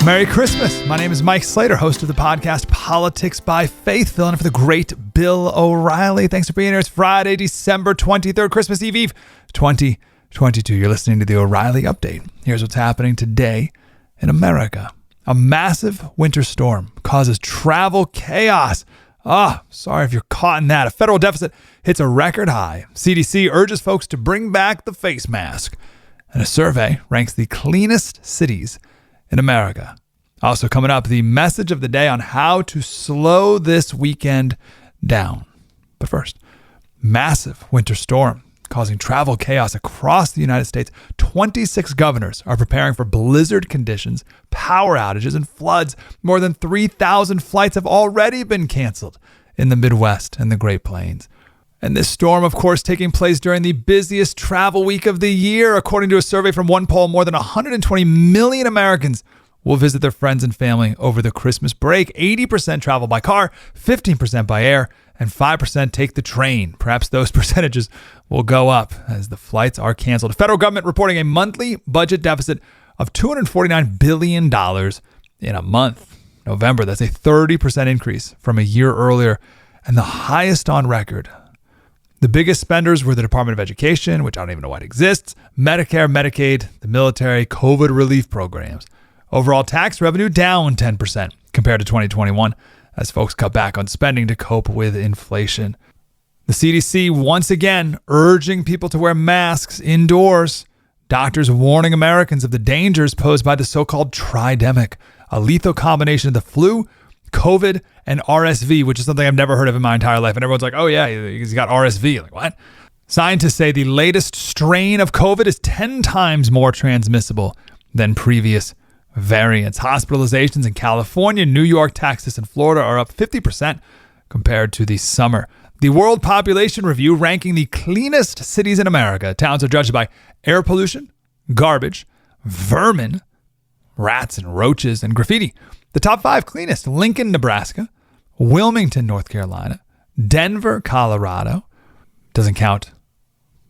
Merry Christmas. My name is Mike Slater, host of the podcast Politics by Faith, filling in for the great Bill O'Reilly. Thanks for being here. It's Friday, December 23rd, Christmas Eve 2022. You're listening to the O'Reilly Update. Here's what's happening today in America. A massive winter storm causes travel chaos. Sorry if you're caught in that. A federal deficit hits a record high. CDC urges folks to bring back the face mask. And a survey ranks the cleanest cities in America. Also coming up, the message of the day on how to slow this weekend down. But first, massive winter storm causing travel chaos across the United States. 26 governors are preparing for blizzard conditions, power outages, and floods. More than 3,000 flights have already been canceled in the Midwest and the Great Plains. And this storm, of course, taking place during the busiest travel week of the year. According to a survey from one poll, more than 120 million Americans will visit their friends and family over the Christmas break. 80% travel by car, 15% by air, and 5% take the train. Perhaps those percentages will go up as the flights are canceled. The federal government reporting a monthly budget deficit of $249 billion in a month. November, that's a 30% increase from a year earlier and the highest on record. The biggest spenders were the Department of Education, which I don't even know why it exists, Medicare, Medicaid, the military, COVID relief programs. Overall tax revenue down 10% compared to 2021 as folks cut back on spending to cope with inflation. The CDC once again urging people to wear masks indoors. Doctors warning Americans of the dangers posed by the so-called tridemic, a lethal combination of the flu, COVID, and RSV, which is something I've never heard of in my entire life. And everyone's like, oh yeah, he's got RSV. Like, what? Scientists say the latest strain of COVID is 10 times more transmissible than previous variants. Hospitalizations in California, New York, Texas, and Florida are up 50% compared to the summer. The World Population Review ranking the cleanest cities in America. Towns are judged by air pollution, garbage, vermin, rats and roaches, and graffiti. The top 5 cleanest: Lincoln, Nebraska, Wilmington, North Carolina, Denver, Colorado. Doesn't count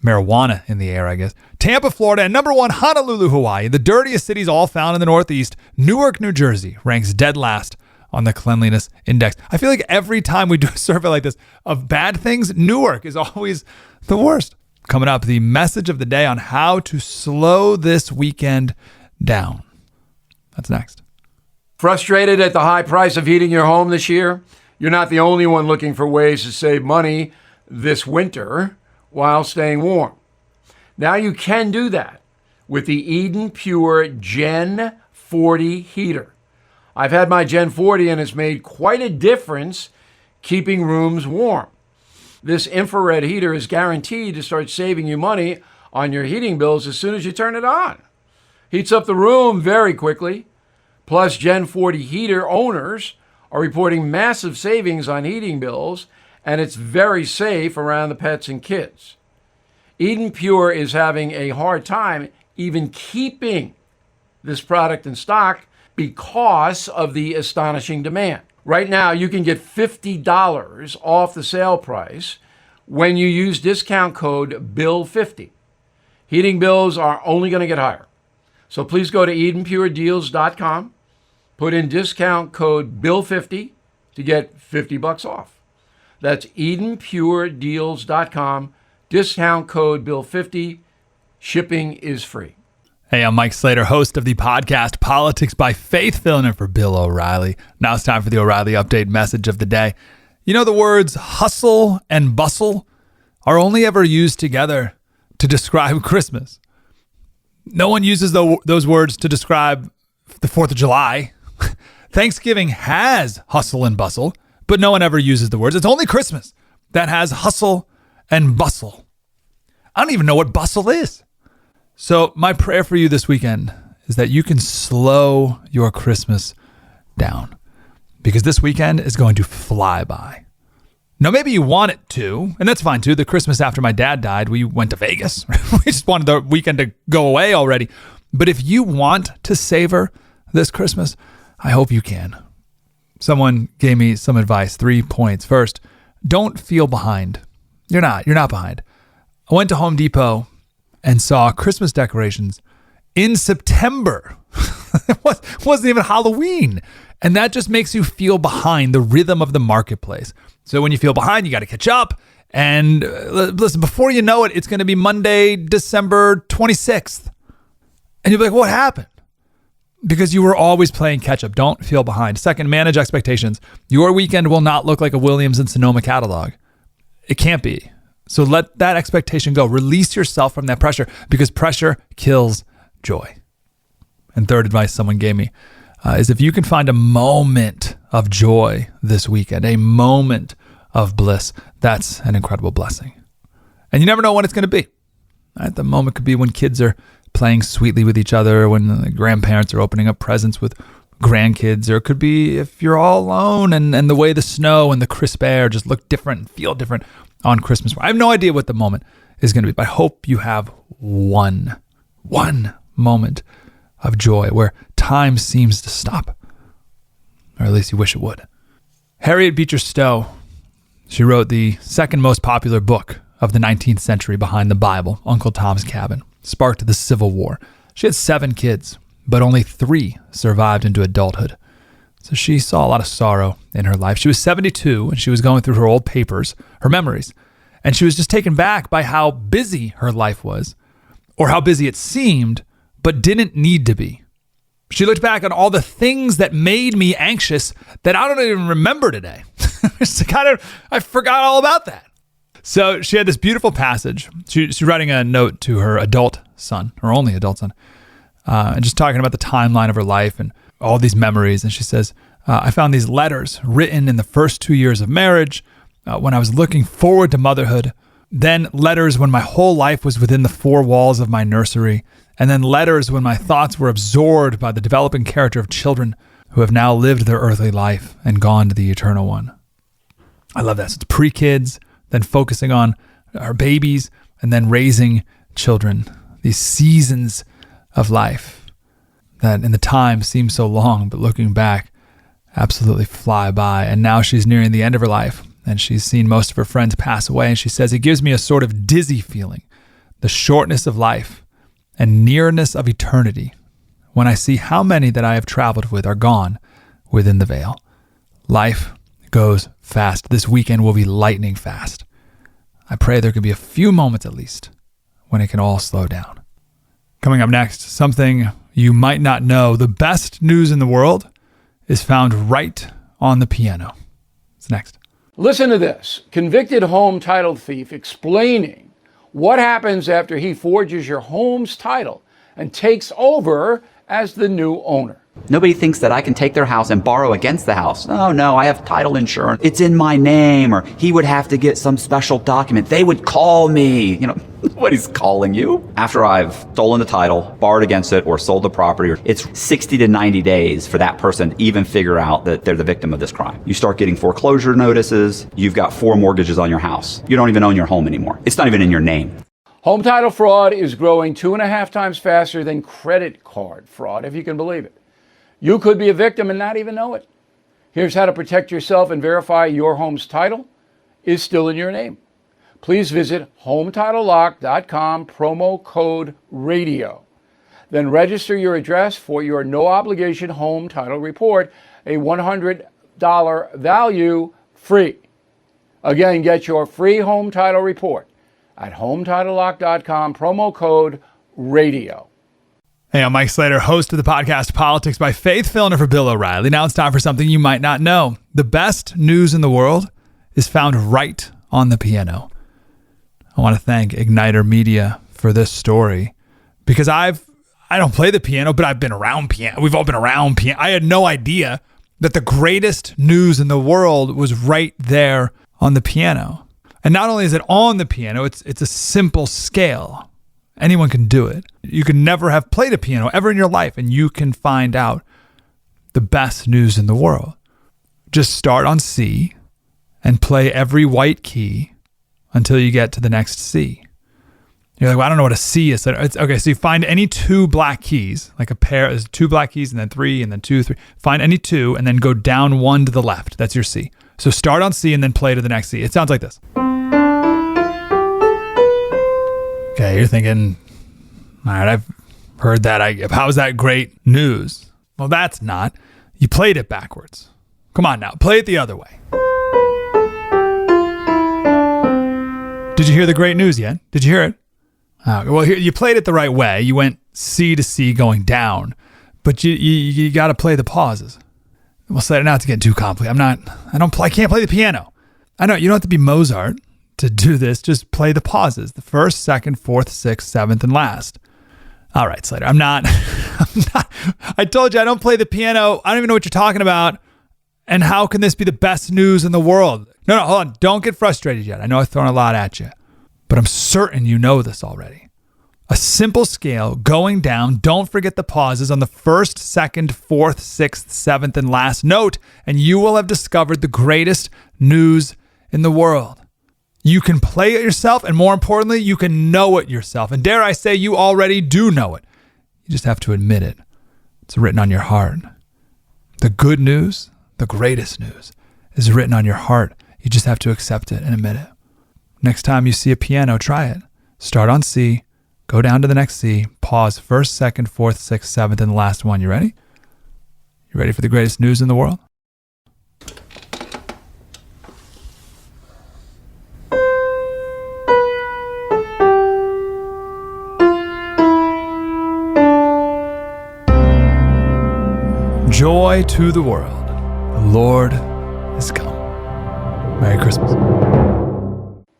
marijuana in the air, I guess. Tampa, Florida, and number 1, Honolulu, Hawaii. The dirtiest cities all found in the Northeast. Newark, New Jersey ranks dead last on the cleanliness index. I feel like every time we do a survey like this of bad things, Newark is always the worst. Coming up, the message of the day on how to slow this weekend down. That's next. Frustrated at the high price of heating your home this year? You're not the only one looking for ways to save money this winter while staying warm. Now you can do that with the Eden Pure Gen 40 heater. I've had my Gen 40 and it's made quite a difference keeping rooms warm. This infrared heater is guaranteed to start saving you money on your heating bills as soon as you turn it on. Heats up the room very quickly. Plus, Gen 40 heater owners are reporting massive savings on heating bills, and it's very safe around the pets and kids. Eden Pure is having a hard time even keeping this product in stock because of the astonishing demand. Right now, you can get $50 off the sale price when you use discount code BILL50. Heating bills are only going to get higher. So please go to EdenPureDeals.com, put in discount code BILL50 to get $50 off. That's EdenPureDeals.com, discount code BILL50. Shipping is free. Hey, I'm Mike Slater, host of the podcast Politics by Faith, filling in for Bill O'Reilly. Now it's time for the O'Reilly Update message of the day. You know, the words hustle and bustle are only ever used together to describe Christmas. No one uses those words to describe the 4th of July. Thanksgiving has hustle and bustle, but no one ever uses the words. It's only Christmas that has hustle and bustle. I don't even know what bustle is. So my prayer for you this weekend is that you can slow your Christmas down, because this weekend is going to fly by. Now, maybe you want it to, and that's fine too. The Christmas after my dad died, we went to Vegas. We just wanted the weekend to go away already. But if you want to savor this Christmas, I hope you can. Someone gave me some advice, 3 points. First, don't feel behind. You're not behind. I went to Home Depot and saw Christmas decorations in September. It wasn't even Halloween. And that just makes you feel behind the rhythm of the marketplace. So when you feel behind, you got to catch up. And listen, before you know it, it's going to be Monday, December 26th. And you'll be like, what happened? Because you were always playing catch up. Don't feel behind. Second, manage expectations. Your weekend will not look like a Williams and Sonoma catalog. It can't be. So let that expectation go. Release yourself from that pressure, because pressure kills joy. And third advice someone gave me is if you can find a moment of joy this weekend, a moment of bliss, that's an incredible blessing. And you never know when it's going to be. Right? The moment could be when kids are playing sweetly with each other, when the grandparents are opening up presents with grandkids, or it could be if you're all alone and the way the snow and the crisp air just look different and feel different on Christmas. I have no idea what the moment is going to be, but I hope you have one moment of joy where time seems to stop, or at least you wish it would. Harriet Beecher Stowe, she wrote the second most popular book of the 19th century behind the Bible, Uncle Tom's Cabin, sparked the Civil War. She had 7 kids, but only 3 survived into adulthood. So she saw a lot of sorrow in her life. She was 72 and she was going through her old papers, her memories, and she was just taken back by how busy her life was, or how busy it seemed, but didn't need to be. She looked back on all the things that made me anxious that I don't even remember today. I forgot all about that. So she had this beautiful passage. She's writing a note to her adult son, her only adult son, and just talking about the timeline of her life and all these memories. And she says, I found these letters written in the first 2 years of marriage, when I was looking forward to motherhood, then letters when my whole life was within the 4 walls of my nursery, and then letters when my thoughts were absorbed by the developing character of children who have now lived their earthly life and gone to the eternal one. I love that. So it's pre-kids, then focusing on our babies, and then raising children. These seasons of life that in the time seem so long, but looking back, absolutely fly by. And now she's nearing the end of her life, and she's seen most of her friends pass away. And she says, it gives me a sort of dizzy feeling, the shortness of life and nearness of eternity, when I see how many that I have traveled with are gone within the veil. Life goes fast. This weekend will be lightning fast. I pray there could be a few moments at least when it can all slow down. Coming up next, something you might not know. The best news in the world is found right on the piano. It's next. Listen to this. Convicted home title thief explaining what happens after he forges your home's title and takes over as the new owner. Nobody thinks that I can take their house and borrow against the house. Oh no, I have title insurance. It's in my name, or he would have to get some special document. They would call me. Nobody's calling you. After I've stolen the title, borrowed against it, or sold the property, it's 60 to 90 days for that person to even figure out that they're the victim of this crime. You start getting foreclosure notices. You've got 4 mortgages on your house. You don't even own your home anymore. It's not even in your name. Home title fraud is growing 2.5 times faster than credit card fraud, if you can believe it. You could be a victim and not even know it. Here's how to protect yourself and verify your home's title is still in your name. Please visit HometitleLock.com, promo code RADIO. Then register your address for your no-obligation home title report, a $100 value free. Again, get your free home title report at HometitleLock.com, promo code RADIO. Hey, I'm Mike Slater, host of the podcast Politics by Faith, filling in for Bill O'Reilly. Now it's time for something you might not know. The best news in the world is found right on the piano. I want to thank Igniter Media for this story, because I don't play the piano, but I've been around piano. We've all been around piano. I had no idea that the greatest news in the world was right there on the piano. And not only is it on the piano, it's a simple scale. Anyone can do it. You can never have played a piano ever in your life, and you can find out the best news in the world. Just start on C and play every white key until you get to the next C. You're like, well, I don't know what a C is. Okay, so you find any 2 black keys, like a pair, there's 2 black keys and then 3 and then 2, 3. Find any 2 and then go down 1 to the left. That's your C. So start on C and then play to the next C. It sounds like this. Okay, you're thinking, all right, Heard that. How is that great news? Well, that's not. You played it backwards. Come on now. Play it the other way. Did you hear the great news yet? Did you hear it? Well, here, you played it the right way. You went C to C going down, but you got to play the pauses. We'll say it not to get too complicated. I can't play the piano. I know you don't have to be Mozart to do this. Just play the pauses. The first, second, fourth, sixth, seventh, and last. All right, Slater. I'm not. I told you I don't play the piano. I don't even know what you're talking about. And how can this be the best news in the world? No, hold on. Don't get frustrated yet. I know I've thrown a lot at you, but I'm certain you know this already. A simple scale going down. Don't forget the pauses on the first, second, fourth, sixth, seventh, and last note, and you will have discovered the greatest news in the world. You can play it yourself, and more importantly, you can know it yourself. And dare I say, you already do know it. You just have to admit it. It's written on your heart. The good news, the greatest news, is written on your heart. You just have to accept it and admit it. Next time you see a piano, try it. Start on C, go down to the next C, pause first, second, fourth, sixth, seventh, and the last one. You ready? You ready for the greatest news in the world? Joy to the world. The Lord is come. Merry Christmas.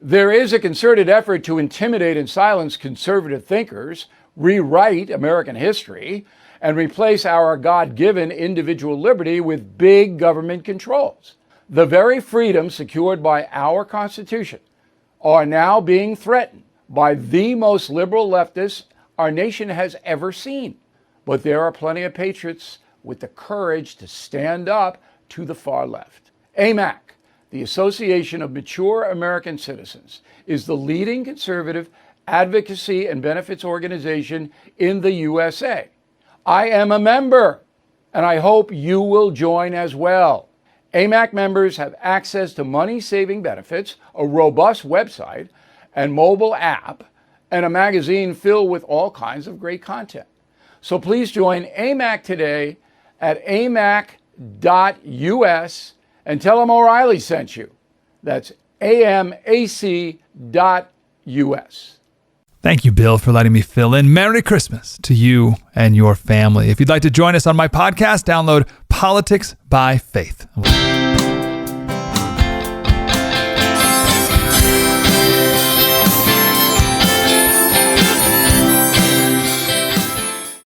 There is a concerted effort to intimidate and silence conservative thinkers, rewrite American history, and replace our God-given individual liberty with big government controls. The very freedoms secured by our Constitution are now being threatened by the most liberal leftists our nation has ever seen. But there are plenty of patriots with the courage to stand up to the far left. AMAC, the Association of Mature American Citizens, is the leading conservative advocacy and benefits organization in the USA. I am a member, and I hope you will join as well. AMAC members have access to money-saving benefits, a robust website and mobile app, and a magazine filled with all kinds of great content. So please join AMAC today at amac.us and tell them O'Reilly sent you. That's amac.us. Thank you, Bill, for letting me fill in. Merry Christmas to you and your family. If you'd like to join us on my podcast, download Politics by Faith.